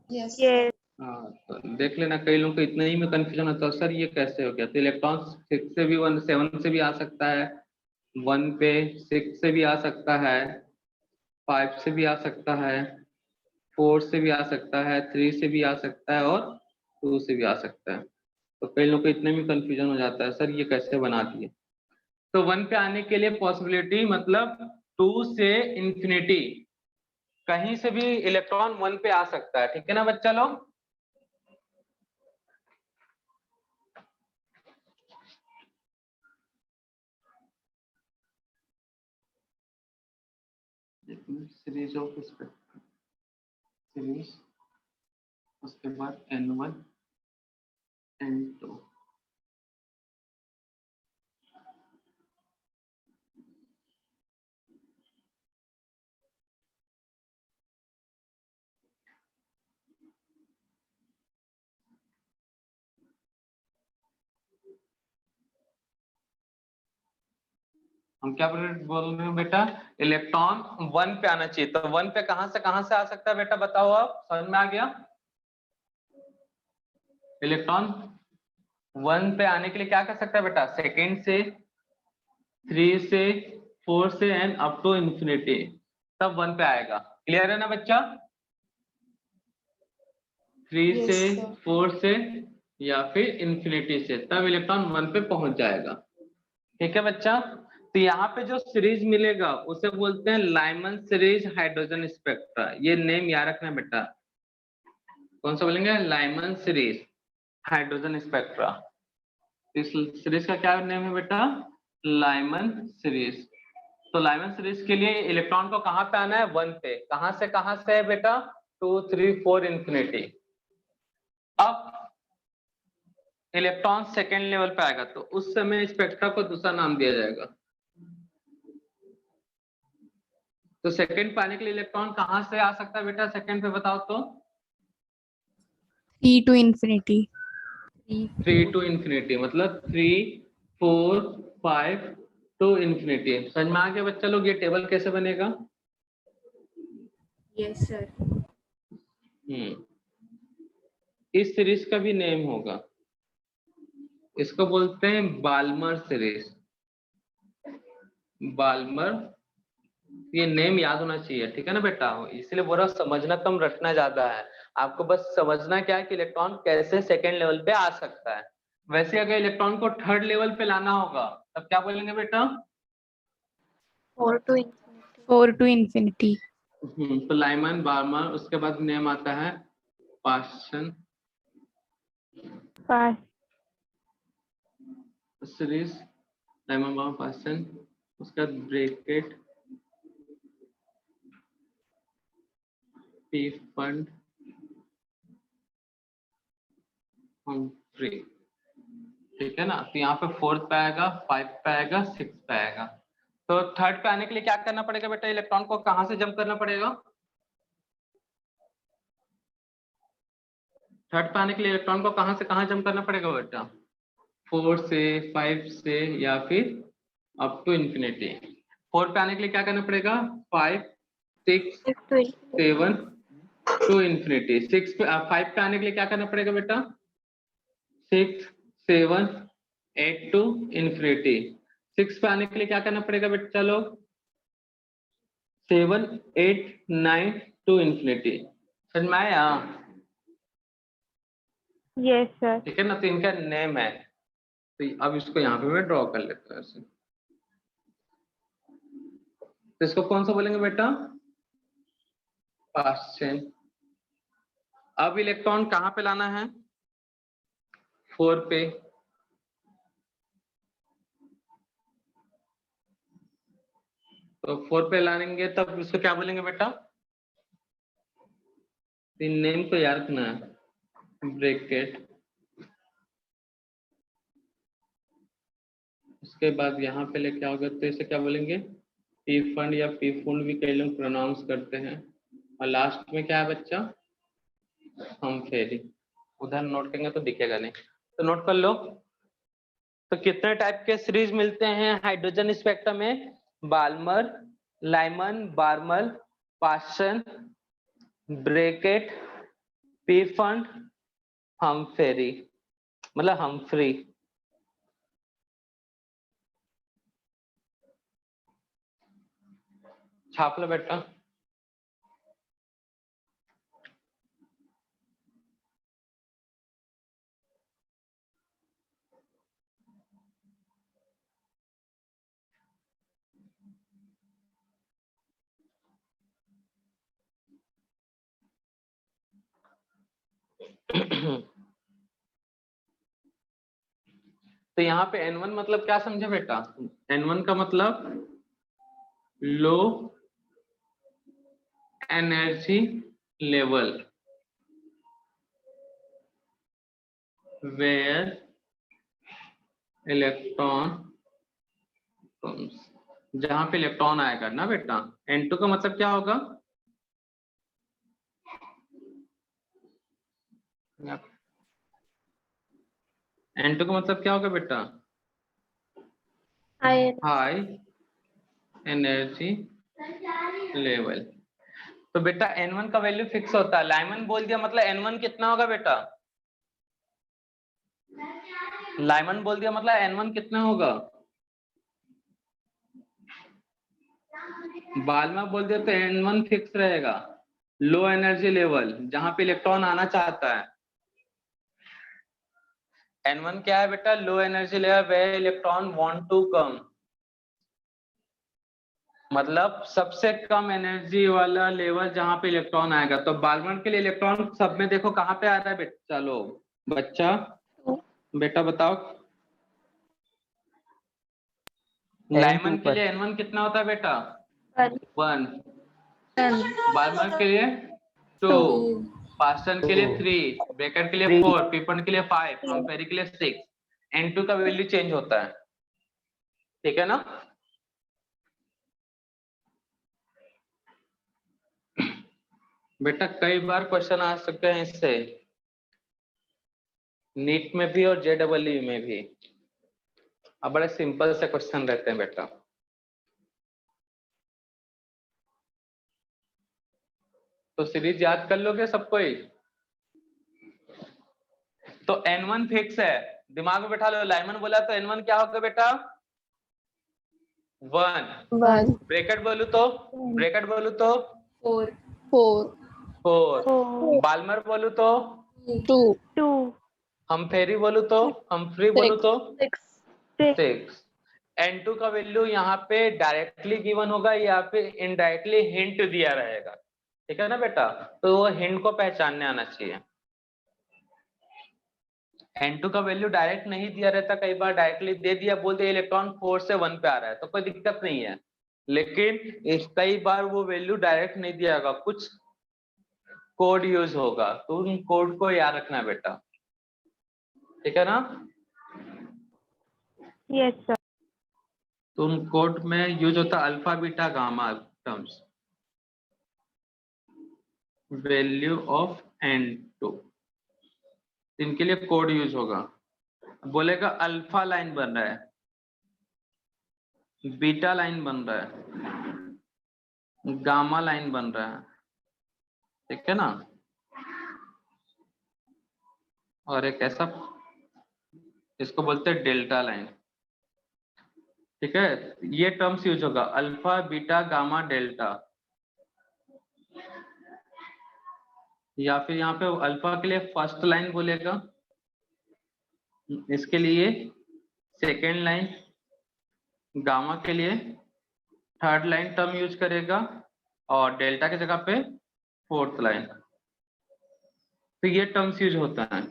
S4: Yes.
S1: हाँ, तो देख लेना, कई लोगों को इतना ही में कंफ्यूजन होता है, सर ये कैसे हो गया। तो इलेक्ट्रॉन 6 से भी 1 7 से भी आ सकता है, 1 पे 6 से भी आ सकता है, 5 से भी आ सकता है, 4 से भी आ सकता है, 3 से भी आ सकता है, और 2 से भी आ सकता है। तो कई लोगों को इतने में कंफ्यूजन हो जाता है, सर ये कैसे बना दिए। तो 1 पे आने के लिए पॉसिबिलिटी मतलब 2 से इंफिनिटी, कहीं से भी इलेक्ट्रॉन 1 पे आ सकता है, ठीक है ना बच्चा लोग? सीरीज ऑफ स्पेक्ट्रम, सीरीज, उसके बाद n1 n2। हम क्या बोल रहे हैं बेटा, इलेक्ट्रॉन 1 पे आना चाहिए। तो 1 पे कहां से आ सकता है बेटा बताओ, आप समझ में आ गया? इलेक्ट्रॉन 1 पे आने के लिए क्या कर सकता है बेटा, सेकेंड से, 3 से, 4 से एंड अप टू इंफिनिटी, तब 1 पे आएगा। क्लियर है ना बच्चा? 3 से, 4 से या फिर इंफिनिटी से, तब इलेक्ट्रॉन 1 पे पहुंच जाएगा। ठीक है बच्चा? तो यहाँ पे जो सीरीज मिलेगा उसे बोलते हैं लाइमन सीरीज हाइड्रोजन स्पेक्ट्रा। ये नेम याद रखना बेटा, कौन सा बोलेंगे, लाइमन सीरीज हाइड्रोजन स्पेक्ट्रा। इस सीरीज का क्या नेम है बेटा, लाइमन सीरीज। तो लाइमन सीरीज के लिए इलेक्ट्रॉन को कहाँ पे आना है, 1 पे। कहाँ से है बेटा, 2 3 4 इंफिनिटी। अब इलेक्ट्रॉन सेकेंड लेवल पे आएगा तो उस समय स्पेक्ट्रा को दूसरा नाम दिया जाएगा। तो सेकंड पाने के लिए इलेक्ट्रॉन कहां से आ सकता है बेटा, सेकंड पे बताओ तो?
S2: 3 to infinity.
S1: 3 to infinity मतलब 3 4 5 to infinity। समझ में आ गया बच्चा लोग, ये टेबल कैसे बनेगा?
S5: Yes, sir.
S1: इस सीरीज का भी नेम होगा, इसको बोलते हैं बाल्मर सीरीज। बाल्मर, ये नेम याद होना चाहिए, ठीक है ना बेटा? इसलिए बोल रहा समझना कम रटना ज्यादा है। आपको बस समझना क्या है कि इलेक्ट्रॉन कैसे सेकेंड लेवल पे आ सकता है। वैसे अगर इलेक्ट्रॉन को थर्ड लेवल पे लाना होगा तब क्या बोलेंगे बेटा?
S2: 4 to infinity.
S1: तो लाइमन बार्मर, उसके बाद नेम आता है Paschen series, Lyman Barmer Paschen, उसके बाद ब्रैकेट पी फंड फ्री। ठीक है ना? तो यहाँ पे 4th पे आएगा, 5 पे आएगा, 6 पे आएगा। तो थर्ड पे आने के लिए क्या करना पड़ेगा बेटा, इलेक्ट्रॉन को कहां से जंप करना पड़ेगा? थर्ड पे आने के लिए इलेक्ट्रॉन को कहां से कहां जंप करना पड़ेगा बेटा? 4 से, 5 से या फिर अप टू इन्फिनिटी। 4 पे आने के लिए क्या करना पड़ेगा? 5 6 7 टू इन्फिनिटी। 5 पे आने के लिए क्या करना पड़ेगा बेटा? 6 7 8 टू इन्फिनिटी। 6 पे आने के लिए क्या करना पड़ेगा बेटा? चलो 7 8 9 टू इन्फिनिटी। समझ में आया?
S2: Yes sir.
S1: ठीक है ना, तो इनका नेम है। तो अब इसको यहाँ पे मैं ड्रॉ कर लेता हूँ ऐसे। तो इसको कौन सा बोलेंगे बेटा? Past chain. अब इलेक्ट्रॉन कहाँ पे लाना है? 4 पे। तो 4 पे लाएंगे तब इसको क्या बोलेंगे बेटा? नेम को याद रखना है, ब्रैकेट। उसके बाद यहाँ पे क्या होगा? तो इसे क्या बोलेंगे? पी फंड या पी फुंड भी कई लोग प्रोनाउंस करते हैं। और लास्ट में क्या है बच्चा? हम फेरी। उधर नोट करेंगे तो दिखेगा नहीं, तो नोट कर लो। तो कितने टाइप के सीरीज मिलते हैं हाइड्रोजन स्पेक्ट्रम में? Balmer, Lyman, Balmer, Paschen, Brackett, Pfund, Humphrey, मतलब हमफ्री। छाप लो बेटा। तो यहाँ पे N1 मतलब क्या समझे बेटा? N1 का मतलब low energy level, where electron comes, जहां पे इलेक्ट्रॉन आएगा ना बेटा। N2 का मतलब क्या होगा? N2 का मतलब क्या होगा बेटा? High energy level. तो बेटा N1 का वैल्यू फिक्स होता है। लाइमन बोल दिया मतलब N1 कितना होगा बेटा? लाइमन बोल दिया मतलब N1 कितना होगा? बाल्मर बोल दिया तो N1 फिक्स रहेगा। लो एनर्जी लेवल, जहां पे इलेक्ट्रॉन आना चाहता है। N1 क्या है बेटा? Low energy level where electron want to come, मतलब सबसे कम एनर्जी वाला लेवल जहां पे इलेक्ट्रॉन आएगा। तो बाल्मर के लिए इलेक्ट्रॉन सब में देखो कहां पे आ रहा है बेटा? चलो बच्चा, बेटा बताओ। लाइमन के लिए N1 कितना होता है बेटा? 1। बाल्मर के लिए 2, पास्टन के लिए 3, ब्रैकेट के लिए 4, पीपन के लिए 5, हमफेरी के लिए 6। N2 का वैल्यू चेंज होता है, ठीक है ना? बेटा कई बार क्वेश्चन आ सकते हैं इससे, नीट में भी और JEE में भी। अब बड़े सिंपल से क्वेश्चन रहते हैं बेटा। तो सीरीज याद कर लोगे सब कोई? तो N1 फिक्स है, दिमाग में बैठा लो। लाइमन बोला तो N1 क्या होगा बेटा? 1। ब्रैकेट बोलू तो? ब्रैकेट बोलू तो 4। बाल्मर बोलू तो
S2: 2।
S1: हमफेरी बोलू तो? हमफ्री बोलू तो 6। N2 का वैल्यू यहाँ पे डायरेक्टली गिवन होगा या फिर इनडायरेक्टली हिंट दिया रहेगा, ठीक है ना बेटा? तो वो हिंट को पहचानने आना चाहिए। N2 का वैल्यू डायरेक्ट नहीं दिया रहता, कई बार डायरेक्टली दे दिया, बोल दिया इलेक्ट्रॉन 4 से 1 पे आ रहा है तो कोई दिक्कत नहीं है। लेकिन कई बार वो वैल्यू डायरेक्ट नहीं दिया होगा, कुछ कोड यूज होगा, तो उन कोड को याद रखना बेटा, ठीक है ना?
S2: Yes sir.
S1: तो उन कोड में यूज होता है alpha beta gamma terms. Value of N2, इनके लिए कोड यूज होगा। बोलेगा अल्फा लाइन बन रहा है, बीटा लाइन बन रहा है, गामा लाइन बन रहा है, ठीक है ना। और एक ऐसा, इसको बोलते हैं डेल्टा लाइन, ठीक है। ये टर्म्स यूज होगा, अल्फा बीटा गामा डेल्टा, या फिर यहाँ पे अल्फा के लिए फर्स्ट लाइन बोलेगा, इसके लिए सेकेंड लाइन, गामा के लिए थर्ड लाइन टर्म यूज करेगा, और डेल्टा की जगह पे फोर्थ लाइन। तो ये टर्म्स यूज होता है,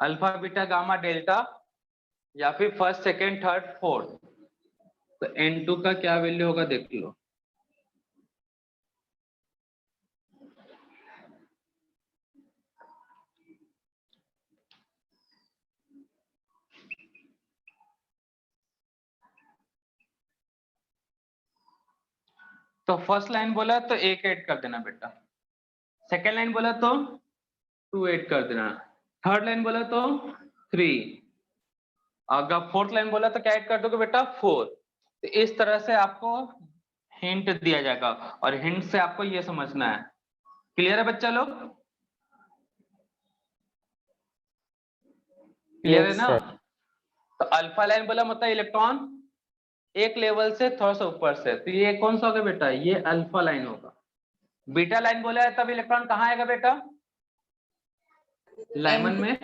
S1: अल्फा बीटा गामा डेल्टा, या फिर फर्स्ट सेकेंड थर्ड फोर्थ। तो N2 का क्या वैल्यू होगा देख लो। तो फर्स्ट लाइन बोला तो 1 ऐड कर देना बेटा, सेकेंड लाइन बोला तो 2 ऐड कर देना, थर्ड लाइन बोला तो 3, अगर फोर्थ लाइन बोला तो क्या ऐड कर दोगे बेटा 4। तो इस तरह से आपको हिंट दिया जाएगा, और हिंट से आपको ये समझना है। क्लियर है बच्चा लोग? क्लियर है ना? तो अल्फा लाइन बोला मतलब इलेक्ट्रॉन एक लेवल से थोड़ा सा ऊपर से, तो ये कौन सा होगा बेटा, ये अल्फा लाइन होगा। बीटा लाइन बोला है तब इलेक्ट्रॉन कहाँ आएगा बेटा, लाइमन में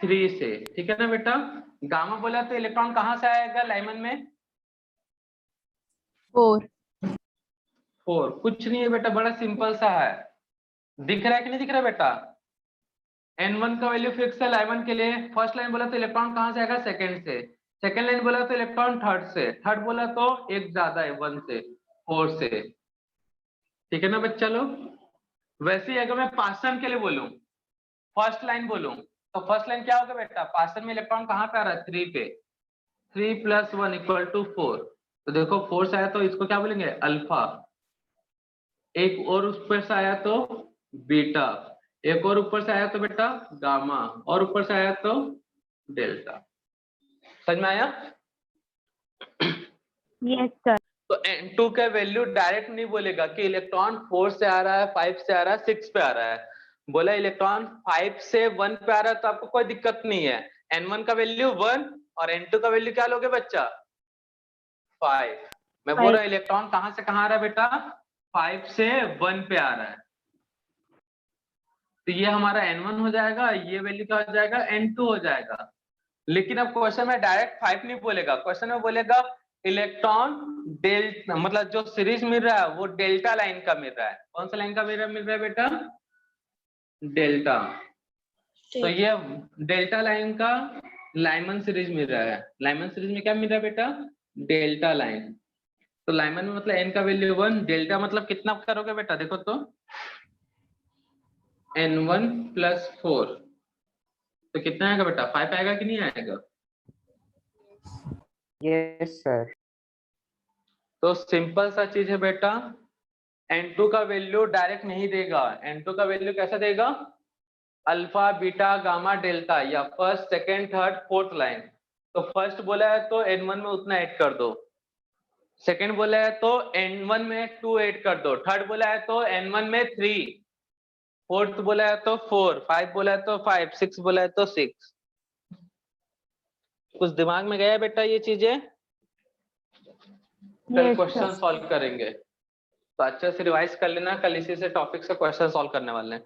S1: 3 से, ठीक है ना बेटा। गामा बोला तो इलेक्ट्रॉन कहाँ से आएगा लाइमन में
S2: 4।
S1: 4। कुछ नहीं है बेटा, बड़ा सिंपल सा है, दिख रहा है कि नहीं दिख रहा बेटा। N1 का वैल्यू फिक्स है लाइमन के लिए, फर्स्ट लाइन बोला तो इलेक्ट्रॉन कहाँ से आएगा सेकंड से, सेकंड लाइन बोला तो इलेक्ट्रॉन थर्ड से, थर्ड बोला तो एक ज्यादा है 1 से 4 से, ठीक है ना बच्चा लोग। वैसे ही अगर मैं पास्टन के लिए बोलूं, फर्स्ट लाइन बोलूं, तो फर्स्ट लाइन क्या होगा बेटा, पास्टन में इलेक्ट्रॉन कहाँ पे आ रहा है 3 पे, 3 + 1 = 4। तो देखो 4 से आया तो इसको क्या बोलेंगे अल्फा, एक और उस पर से आया तो बीटा, एक और ऊपर से आया तो बेटा गामा, और ऊपर से आया तो डेल्टा। समझ में आया?
S2: Yes sir.
S1: तो N2 का वैल्यू डायरेक्ट नहीं बोलेगा कि इलेक्ट्रॉन 4 से आ रहा है, 5 से आ रहा है, 6 पे आ रहा है। बोला इलेक्ट्रॉन 5 से 1 पे आ रहा है तो आपको कोई दिक्कत नहीं है, N1 का वैल्यू 1 और N2 का वैल्यू क्या लोगे बच्चा 5। मैं बोल रहा हूँ इलेक्ट्रॉन कहाँ से कहाँ आ रहा है बेटा, 5 से 1 पे आ रहा है, तो ये हमारा N1 हो जाएगा, ये वैल्यू क्या हो जाएगा N2 हो जाएगा। लेकिन अब क्वेश्चन में डायरेक्ट 5 नहीं बोलेगा, क्वेश्चन में बोलेगा इलेक्ट्रॉन डेल्टा, मतलब जो सीरीज मिल रहा है वो डेल्टा लाइन का मिल रहा है। कौन सा लाइन का मिल रहा है बेटा, डेल्टा। तो ये डेल्टा लाइन का लाइमन सीरीज मिल रहा है, लाइमन सीरीज में क्या मिल रहा है बेटा डेल्टा लाइन। तो लाइमन में मतलब n का वैल्यू 1, डेल्टा मतलब कितना करोगे बेटा देखो तो N1 + 4, तो कितना आएगा बेटा 5 आएगा कि नहीं आएगा।
S7: Yes sir.
S1: तो सिंपल सा चीज है बेटा, N2 का वैल्यू डायरेक्ट नहीं देगा, N2 का वैल्यू कैसा देगा अल्फा बीटा गामा डेल्टा, या first second third fourth line. तो फर्स्ट बोला है तो N1 में उतना ऐड कर दो, सेकेंड बोला है तो N1 में 2 ऐड कर दो, थर्ड बोला है तो N1 में 3, फोर्थ बोला है तो 4, 5 बोला है तो 5, 6 बोला है तो 6। कुछ दिमाग में गया बेटा ये चीजें? कल क्वेश्चन सॉल्व करेंगे तो अच्छे से रिवाइज कर लेना, कल इसी से टॉपिक से क्वेश्चन सॉल्व करने वाले हैं,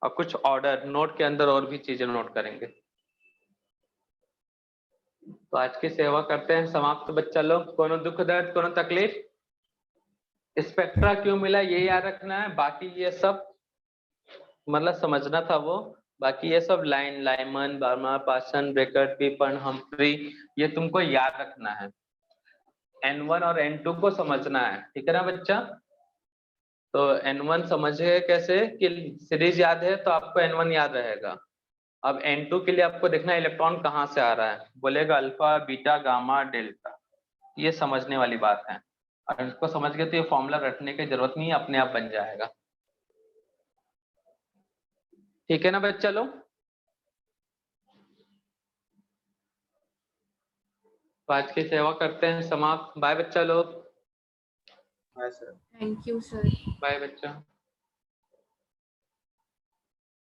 S1: और कुछ ऑर्डर नोट के अंदर और भी चीजें नोट करेंगे। तो आज की सेवा करते हैं समाप्त बच्चा लोग। कोनो दुख दर्द कोनो तकलीफ, स्पेक्ट्रा क्यों मिला ये याद रखना है, बाकी ये सब मतलब समझना था वो, बाकी ये सब लाइन लाइमन बार्मा पासन ब्रेकर पीपन हम्फ्री ये तुमको याद रखना है, N1 और N2 को समझना है, ठीक है ना बच्चा। तो N1 समझे कैसे कि सीरीज याद है तो आपको N1 याद रहेगा। अब N2 के लिए आपको देखना है इलेक्ट्रॉन कहाँ से आ रहा है, बोलेगा अल्फा बीटा गामा डेल्टा, ये समझने वाली बात है। और इसको समझ गए तो ये फॉर्मूला रटने की जरूरत नहीं है, अपने आप बन जाएगा, ठीक है ना बच्चा लोग। तो आज की सेवा करते हैं समाप्त। बाय बच्चा लोग।
S6: हाँ sir.
S5: Thank you, sir.
S1: Bye बच्चा।